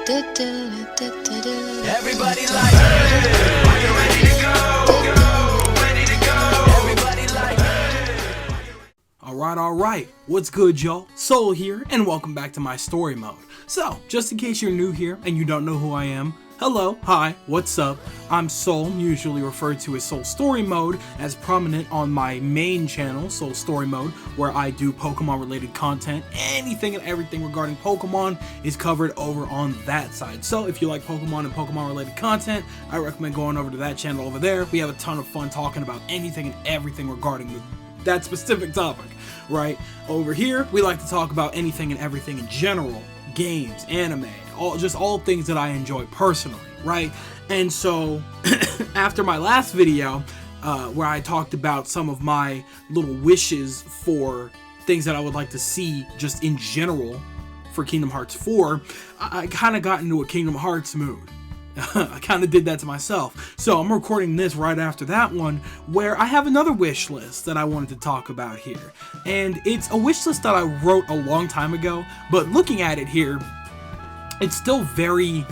Everybody like, hey, are you ready to go? Ready to go? Everybody like, hey. Alright, what's good, y'all? Soul here, and welcome back to my story mode. So, just in case you're new here and you don't know who I am, hello, hi, what's up? I'm Soul, usually referred to as Soul Story Mode, as prominent on my main channel, Soul Story Mode, where I do Pokemon related content. Anything and everything regarding Pokemon is covered over on that side. So if you like Pokemon and Pokemon related content, I recommend going over to that channel over there. We have a ton of fun talking about anything and everything regarding that specific topic, right? Over here, we like to talk about anything and everything in general. Games, anime, all things that I enjoy personally, right? And so after my last video where I talked about some of my little wishes for things that I would like to see just in general for Kingdom Hearts 4, I kind of got into a Kingdom Hearts mood. I kind of did that to myself. So I'm recording this right after that one, where I have another wish list that I wanted to talk about here. And it's a wish list that I wrote a long time ago, but looking at it here, it's still very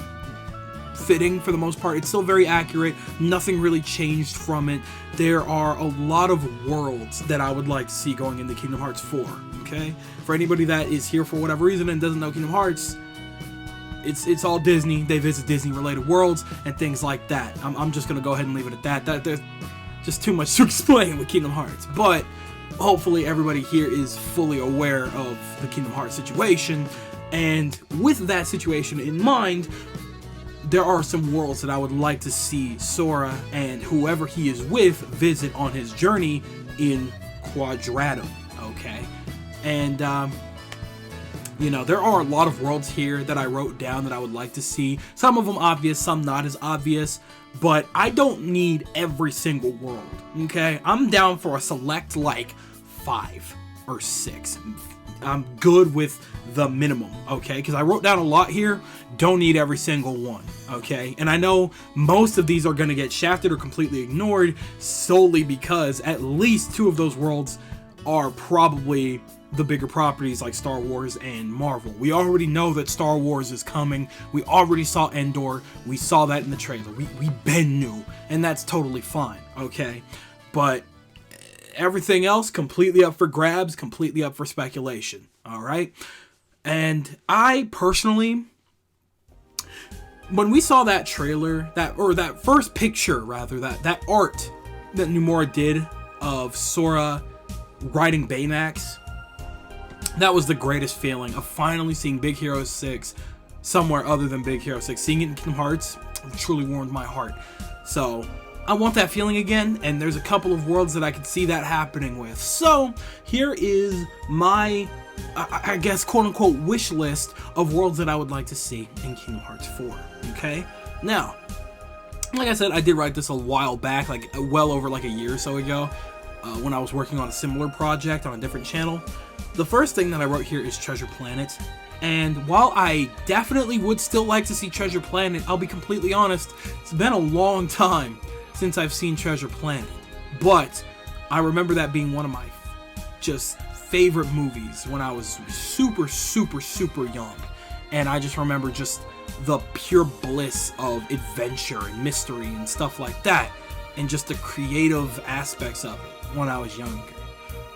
fitting for the most part. It's still very accurate. Nothing really changed from it. There are a lot of worlds that I would like to see going into Kingdom Hearts 4, okay? For anybody that is here for whatever reason and doesn't know Kingdom Hearts, it's all Disney. They visit Disney related worlds and things like that. I'm just gonna go ahead and leave it at that. There's just too much to explain with Kingdom Hearts, but hopefully everybody here is fully aware of the Kingdom Hearts situation. And with that situation in mind, there are some worlds that I would like to see Sora and whoever he is with visit on his journey in Quadratum, okay? And you know, there are a lot of worlds here that I wrote down that I would like to see. Some of them obvious, some not as obvious, but I don't need every single world, okay? I'm down for a select, like, 5 or 6. I'm good with the minimum, okay? Because I wrote down a lot here, don't need every single one, okay? And I know most of these are going to get shafted or completely ignored solely because at least 2 of those worlds are probably the bigger properties like Star Wars and Marvel. We already know that Star Wars is coming. We already saw Endor. We saw that in the trailer. We been knew, and that's totally fine, okay? But everything else, completely up for grabs, completely up for speculation, all right? And I personally, when we saw that trailer, that first picture rather, that art that Nomura did of Sora riding Baymax, that was the greatest feeling of finally seeing Big Hero 6 somewhere other than Big Hero 6. Seeing it in Kingdom Hearts truly warmed my heart. So I want that feeling again, and there's a couple of worlds that I could see that happening with. So here is my, I guess, quote-unquote wish list of worlds that I would like to see in Kingdom Hearts 4, okay? Now, like I said, I did write this a while back, like well over like a year or so ago, when I was working on a similar project on a different channel. The first thing that I wrote here is Treasure Planet, and while I definitely would still like to see Treasure Planet, I'll be completely honest, it's been a long time since I've seen Treasure Planet, but I remember that being one of my just favorite movies when I was super young, and I just remember just the pure bliss of adventure and mystery and stuff like that, and just the creative aspects of it when I was younger.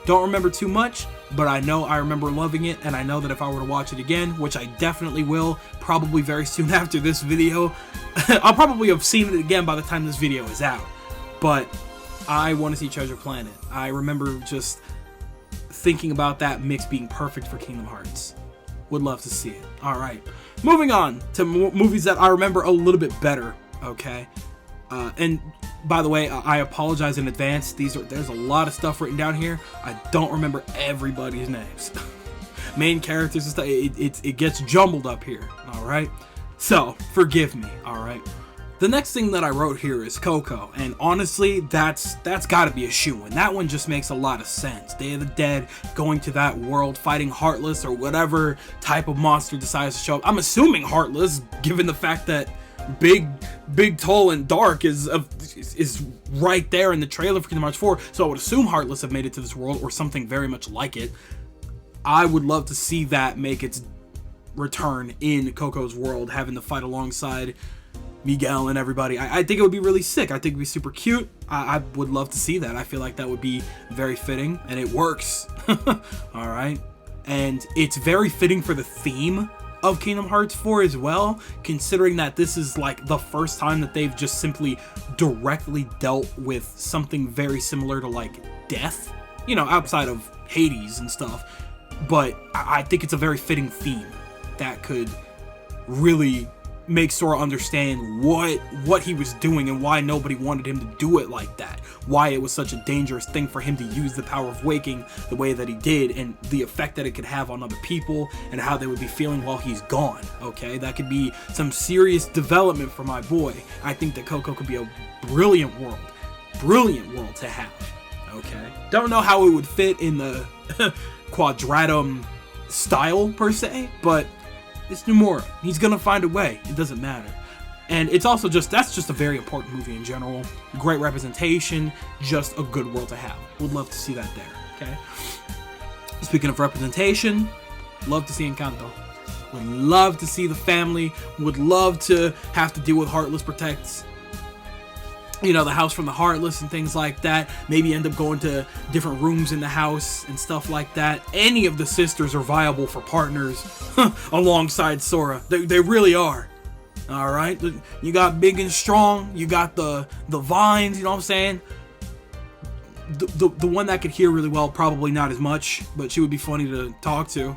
Don't remember too much, but I know I remember loving it, and I know that if I were to watch it again, which I definitely will, probably very soon after this video, I'll probably have seen it again by the time this video is out, but I want to see Treasure Planet. I remember just thinking about that mix being perfect for Kingdom Hearts. Would love to see it. Alright, moving on to movies that I remember a little bit better, okay? And by the way, I apologize in advance. There's a lot of stuff written down here. I don't remember everybody's names. Main characters and stuff, it gets jumbled up here, alright? So, forgive me, alright? The next thing that I wrote here is Coco, and honestly, that's gotta be a shoo-in. That one just makes a lot of sense. Day of the Dead, going to that world, fighting Heartless or whatever type of monster decides to show up. I'm assuming Heartless, given the fact that Big, tall, and dark is right there in the trailer for Kingdom Hearts 4, so I would assume Heartless have made it to this world, or something very much like it. I would love to see that make its return in Coco's world, having to fight alongside Miguel and everybody. I think it would be really sick. I think it would be super cute. I would love to see that. I feel like that would be very fitting, and it works. All right. And it's very fitting for the theme of Kingdom Hearts 4 as well, considering that this is like the first time that they've just simply directly dealt with something very similar to like death, you know, outside of Hades and stuff. But I think it's a very fitting theme that could really make Sora understand what he was doing and why nobody wanted him to do it like that. Why it was such a dangerous thing for him to use the power of waking the way that he did, and the effect that it could have on other people and how they would be feeling while he's gone. Okay, that could be some serious development for my boy. I think that Coco could be a brilliant world to have. Okay, don't know how it would fit in the Quadratum style per se, but it's Nomura. He's gonna find a way. It doesn't matter. And it's also that's just a very important movie in general. Great representation, just a good world to have. Would love to see that there, okay? Speaking of representation, love to see Encanto. Would love to see the family. Would love to have to deal with Heartless Protects, you know, the house from the Heartless and things like that. Maybe end up going to different rooms in the house and stuff like that. Any of the sisters are viable for partners alongside Sora. They really are. All right, you got Big and Strong. You got the Vines. You know what I'm saying? The one that could hear really well, probably not as much, but she would be funny to talk to.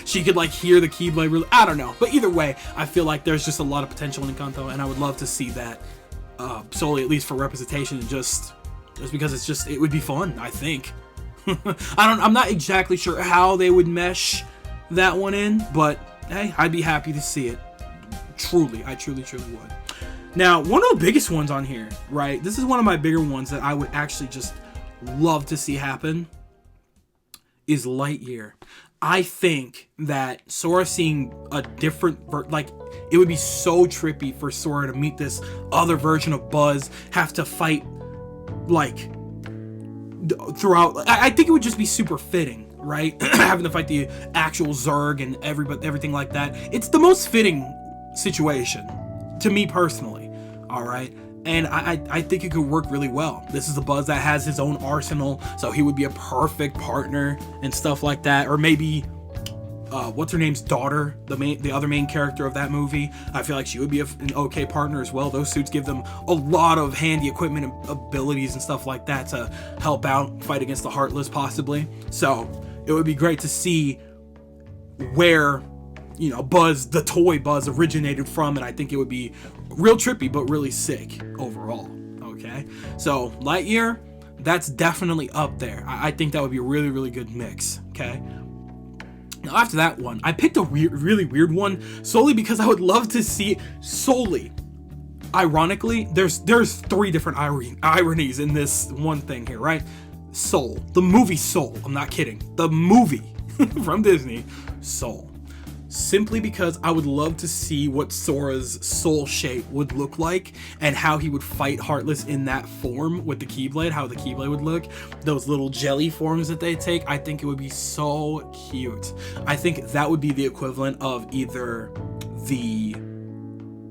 She could like hear the Keyblade really. I don't know, but either way, I feel like there's just a lot of potential in Encanto, and I would love to see that. Solely at least for representation, and just because it would be fun, I think. I'm not exactly sure how they would mesh that one in, but hey, I'd be happy to see it. I truly would. Now, one of the biggest ones on here, right? This is one of my bigger ones that I would actually just love to see happen, is Lightyear. I think that Sora seeing a different, it would be so trippy for Sora to meet this other version of Buzz, have to fight, like, throughout. I think it would just be super fitting, right? Having to fight the actual Zurg and everything like that. It's the most fitting situation, to me personally, all right? And I think it could work really well. This is a Buzz that has his own arsenal, so he would be a perfect partner and stuff like that. Or maybe, what's her name's daughter, the other main character of that movie. I feel like she would be an okay partner as well. Those suits give them a lot of handy equipment and abilities and stuff like that to help out, fight against the Heartless possibly. So it would be great to see where, you know, Buzz, the toy Buzz, originated from, and I think it would be real trippy but really sick overall. Okay, so Lightyear, that's definitely up there. I think that would be a really good mix. Okay, now after that one, I picked a really weird one solely because I would love to see ironically, there's three different ironies in this one thing here, right? Soul, the movie Soul, I'm not kidding, the movie from Disney, Soul. Simply because I would love to see what Sora's soul shape would look like and how he would fight Heartless in that form with the Keyblade, how the Keyblade would look, those little jelly forms that they take. I think it would be so cute. I think that would be the equivalent of either the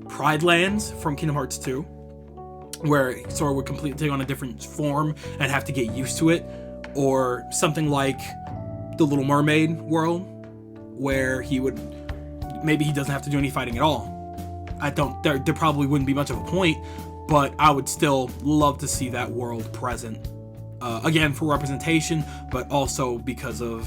Pride Lands from Kingdom Hearts 2, where Sora would completely take on a different form and have to get used to it, or something like the Little Mermaid world, where he doesn't have to do any fighting at all. There probably wouldn't be much of a point, but I would still love to see that world present. Again, for representation, but also because of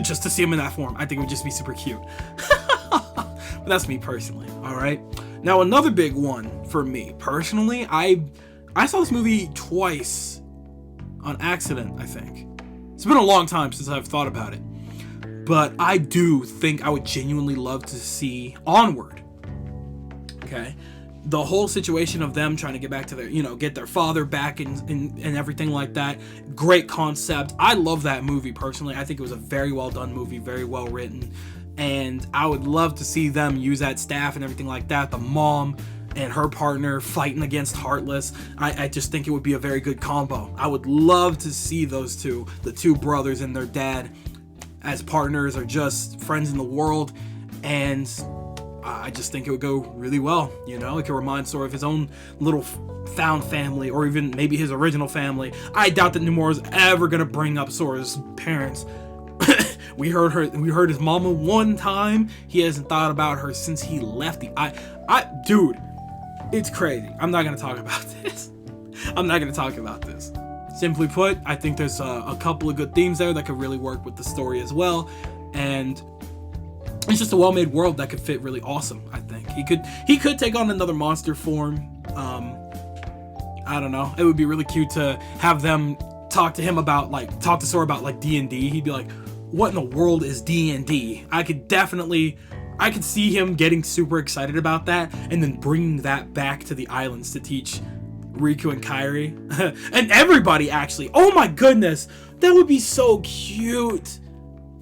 just to see him in that form. I think it would just be super cute. But that's me personally, alright? Now, another big one for me personally, I saw this movie twice on accident, I think. It's been a long time since I've thought about it. But I do think I would genuinely love to see Onward. Okay? The whole situation of them trying to get back to get their father back and everything like that. Great concept. I love that movie personally. I think it was a very well done movie, very well written. And I would love to see them use that staff and everything like that. The mom and her partner fighting against Heartless. I just think it would be a very good combo. I would love to see those two, the two brothers and their dad, as partners or just friends in the world, and I just think it would go really well. You know, it could remind Sora of his own little found family, or even maybe his original family. I doubt that Nomura's ever gonna bring up Sora's parents. We heard his mama one time. He hasn't thought about her since he left the dude, it's crazy. I'm not gonna talk about this. Simply put, I think there's a couple of good themes there that could really work with the story as well, and it's just a well-made world that could fit really awesome. I think he could take on another monster form. I don't know. It would be really cute to have them talk to Sora about like D&D. He'd be like, "What in the world is D&D?" I could see him getting super excited about that, and then bringing that back to the islands to teach Riku and Kairi and everybody. Actually, oh my goodness, that would be so cute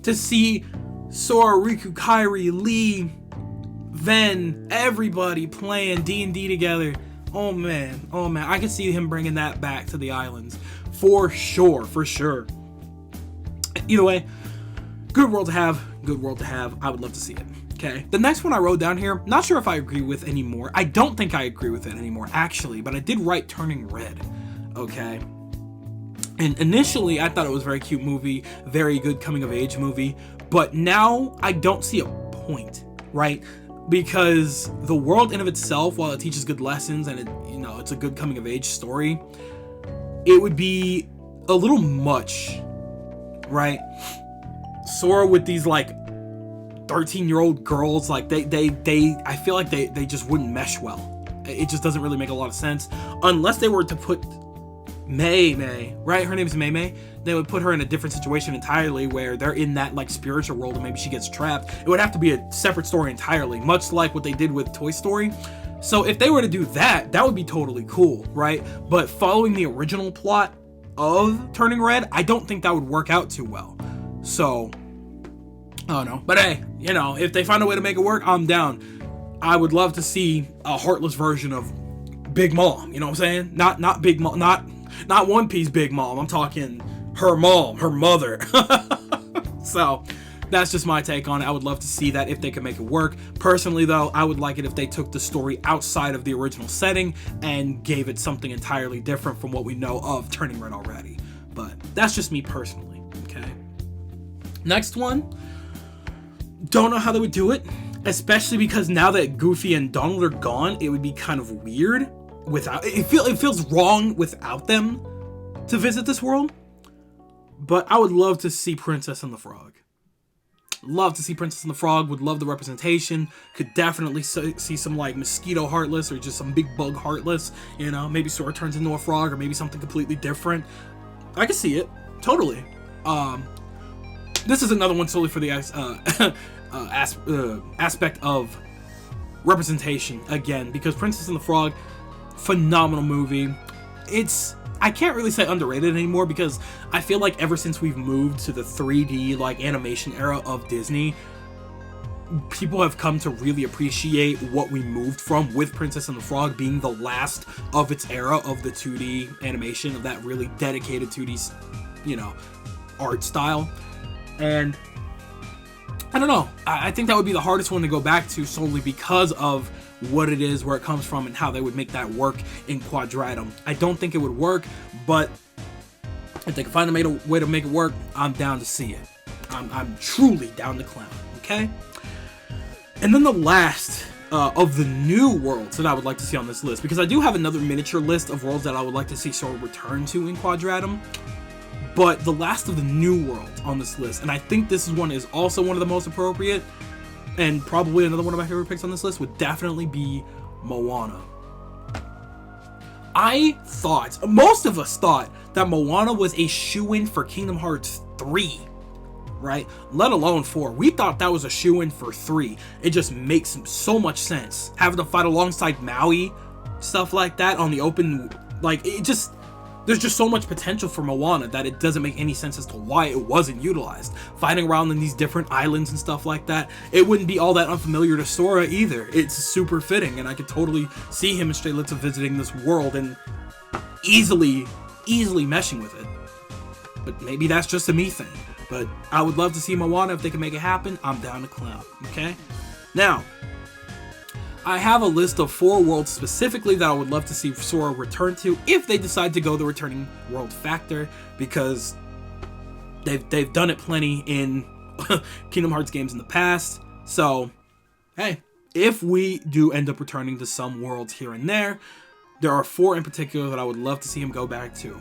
to see Sora, Riku, Kairi, Lee, Ven, everybody playing D&D together. Oh man, I can see him bringing that back to the islands for sure. Either way, good world to have. I would love to see it. Okay, the next one I wrote down here, not sure if I agree with anymore. I don't think I agree with it anymore, actually, but I did write Turning Red. Okay, and initially I thought it was a very cute movie, very good coming of age movie, but now I don't see a point, right? Because the world in of itself, while it teaches good lessons and it's a good coming of age story, it would be a little much, right? Sora with these like 13-year-old girls, like I feel like they just wouldn't mesh well. It just doesn't really make a lot of sense unless they were to put Mei, right? Her name is Mei. They would put her in a different situation entirely, where they're in that like spiritual world and maybe she gets trapped. It would have to be a separate story entirely, much like what they did with Toy Story. So if they were to do that, that would be totally cool, right? But following the original plot of Turning Red, I don't think that would work out too well. So I don't know. But hey, if they find a way to make it work, I'm down. I would love to see a heartless version of Big Mom, you know what I'm saying? Not Big Mom, not One Piece Big Mom. I'm talking her mom, her mother. So that's just my take on it. I would love to see that if they could make it work. Personally, though, I would like it if they took the story outside of the original setting and gave it something entirely different from what we know of Turning Red already. But that's just me personally, okay? Next one. Don't know how they would do it, especially because now that Goofy and Donald are gone, it would be kind of weird without it. Feels wrong without them to visit this world. But I would love to see Princess and the Frog. Would love the representation. Could definitely see some like Mosquito Heartless or just some big bug Heartless. Maybe Sora turns into a frog, or maybe something completely different. I could see it totally. This is another one solely for the aspect of representation again, because Princess and the Frog, phenomenal movie. I can't really say underrated anymore, because I feel like ever since we've moved to the 3D like animation era of Disney, people have come to really appreciate what we moved from, with Princess and the Frog being the last of its era of the 2D animation, of that really dedicated 2D art style. And I don't know, I think that would be the hardest one to go back to, solely because of what it is, where it comes from, and how they would make that work in Quadratum. I don't think it would work, but if they can find a way to make it work, I'm down to see it. I'm truly down to clown, okay? And then the last of the new worlds that I would like to see on this list, because I do have another miniature list of worlds that I would like to see Sora return to in Quadratum, but the last of the new worlds on this list, and I think this one is also one of the most appropriate, and probably another one of my favorite picks on this list, would definitely be Moana. Most of us thought that Moana was a shoo-in for Kingdom Hearts 3, right? Let alone 4. We thought that was a shoo-in for 3. It just makes so much sense. Having to fight alongside Maui, stuff like that on the open, there's just so much potential for Moana that it doesn't make any sense as to why it wasn't utilized. Fighting around in these different islands and stuff like that, it wouldn't be all that unfamiliar to Sora either. It's super fitting, and I could totally see him and Strelitza visiting this world and easily meshing with it. But maybe that's just a me thing. But I would love to see Moana. If they can make it happen, I'm down to clown. Okay? Now, I have a list of 4 worlds specifically that I would love to see Sora return to if they decide to go the returning world factor, because they've done it plenty in Kingdom Hearts games in the past. So, hey, if we do end up returning to some worlds here and there are 4 in particular that I would love to see him go back to.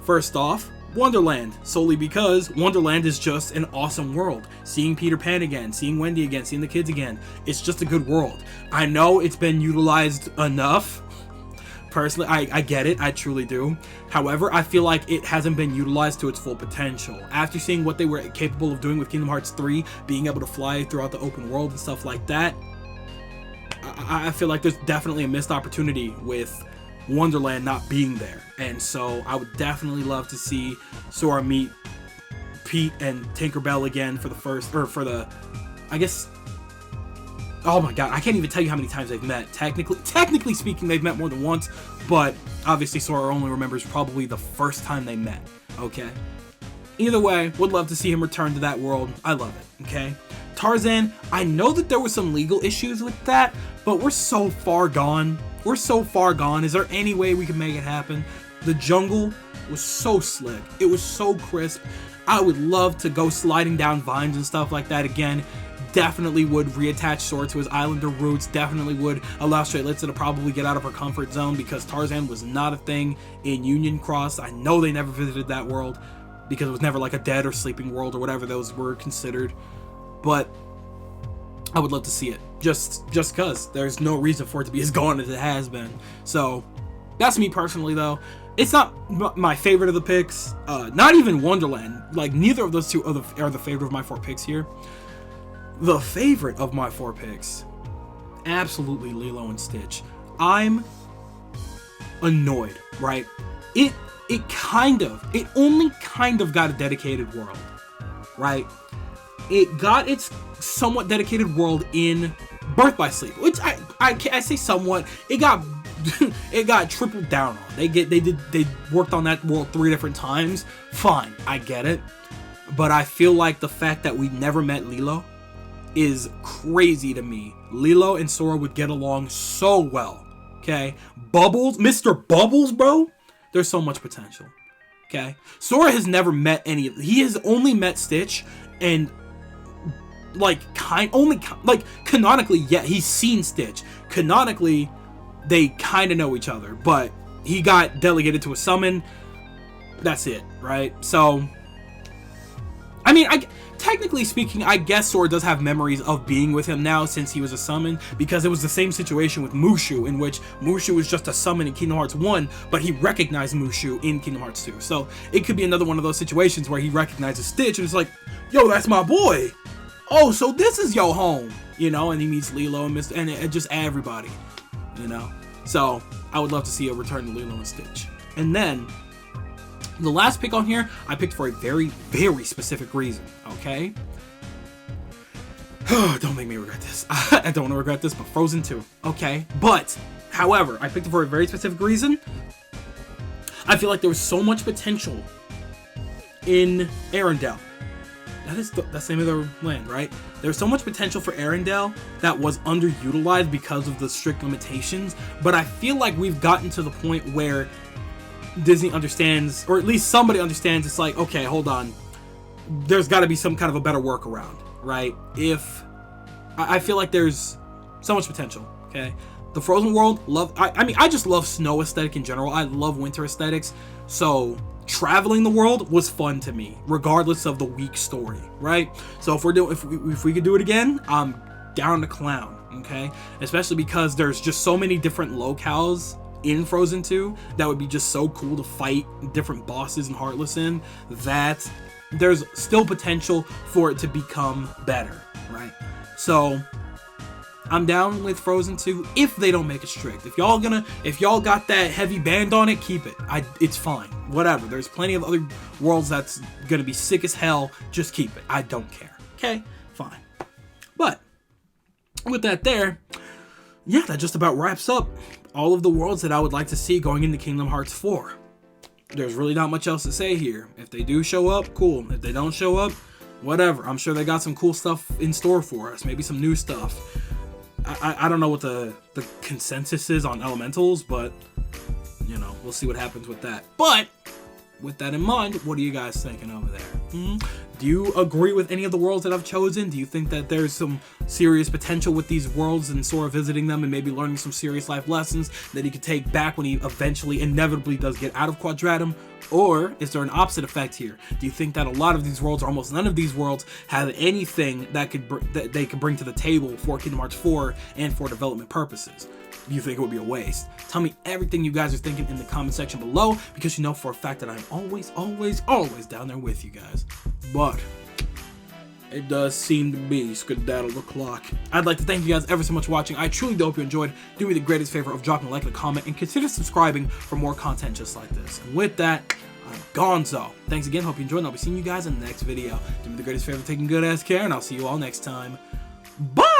First off, Wonderland, solely because Wonderland is just an awesome world. Seeing Peter Pan again, seeing Wendy again, seeing the kids again, it's just a good world. I know it's been utilized enough. Personally, I get it, I truly do. However, I feel like it hasn't been utilized to its full potential. After seeing what they were capable of doing with Kingdom Hearts 3, being able to fly throughout the open world and stuff like that, I feel like there's definitely a missed opportunity with Wonderland not being there. And so I would definitely love to see Sora meet Pete and Tinkerbell again for the first, or for the, I guess, oh my god, I can't even tell you how many times they've met. Technically speaking, they've met more than once, but obviously Sora only remembers probably the first time they met, okay? Either way, would love to see him return to that world. I love it, okay? Tarzan, I know that there were some legal issues with that, but we're so far gone. We're so far gone. Is there any way we can make it happen? The jungle was so slick. It was so crisp. I would love to go sliding down vines and stuff like that again. Definitely would reattach Sora to his islander roots. Definitely would allow Strelitza to probably get out of her comfort zone, because Tarzan was not a thing in Union Cross. I know they never visited that world because it was never like a dead or sleeping world or whatever those were considered. But I would love to see it, just because there's no reason for it to be as gone as it has been. So that's me personally, though. It's not my favorite of the picks. Not even Wonderland. Like, neither of those two are the favorite of my 4 picks here. The favorite of my 4 picks, absolutely Lilo and Stitch. I'm annoyed, right? It only kind of got a dedicated world, right? It got its somewhat dedicated world in Birth by Sleep, which I say somewhat. It got it got tripled down on. They worked on that world 3 different times. Fine, I get it, but I feel like the fact that we never met Lilo is crazy to me. Lilo and Sora would get along so well. Okay, Bubbles, Mr. Bubbles, bro. There's so much potential. Okay, Sora has never met any. He has only met Stitch, and canonically, yeah, he's seen Stitch. Canonically, they kind of know each other, but he got delegated to a summon. That's it, right? So, I mean, technically speaking, I guess Sora does have memories of being with him now since he was a summon, because it was the same situation with Mushu, in which Mushu was just a summon in Kingdom Hearts 1, but he recognized Mushu in Kingdom Hearts 2. So it could be another one of those situations where he recognizes Stitch and it's like, yo, that's my boy. Oh, so this is your home, you know, and he meets Lilo and and just everybody, you know. So I would love to see a return to Lilo and Stitch. And then the last pick on here, I picked for a very, very specific reason, okay? Don't make me regret this. I don't want to regret this, but Frozen 2, okay? But, however, I picked it for a very specific reason. I feel like there was so much potential in Arendelle. That's the name of the land, right? There's so much potential for Arendelle that was underutilized because of the strict limitations, but I feel like we've gotten to the point where Disney understands, or at least somebody understands, it's like, okay, hold on, there's got to be some kind of a better workaround, right? I feel like there's so much potential, okay? The Frozen world, I just love snow aesthetic in general. I love winter aesthetics, so traveling the world was fun to me, regardless of the weak story, right? So if we could do it again, I'm down to clown, okay? Especially because there's just so many different locales in Frozen 2 that would be just so cool to fight different bosses and Heartless in, that there's still potential for it to become better, right? So I'm down with Frozen 2 if they don't make it strict. If y'all got that heavy band on it, keep it. It's fine. Whatever. There's plenty of other worlds that's gonna be sick as hell. Just keep it. I don't care. Okay? Fine. But with that there, yeah, that just about wraps up all of the worlds that I would like to see going into Kingdom Hearts 4. there's really not much else to say here. If they do show up, cool. If they don't show up, whatever. I'm sure they got some cool stuff in store for us. Maybe some new stuff. I don't know what the consensus is on elementals, but you know, we'll see what happens with that. But with that in mind, what are you guys thinking over there? Do you agree with any of the worlds that I've chosen? Do you think that there's some serious potential with these worlds and Sora visiting them and maybe learning some serious life lessons that he could take back when he eventually inevitably does get out of Quadratum? Or is there an opposite effect here? Do you think that a lot of these worlds, or almost none of these worlds, have anything that they could bring to the table for Kingdom Hearts 4 and for development purposes? Do you think it would be a waste? Tell me everything you guys are thinking in the comment section below, because you know for a fact that I'm always down there with you guys. But it does seem to be skedaddle o'clock. I'd like to thank you guys ever so much for watching. I truly do hope you enjoyed. Do me the greatest favor of dropping a like and a comment, and consider subscribing for more content just like this. And with that, I'm Gonzo. Thanks again, hope you enjoyed, and I'll be seeing you guys in the next video. Do me the greatest favor of taking good ass care, and I'll see you all next time. Bye!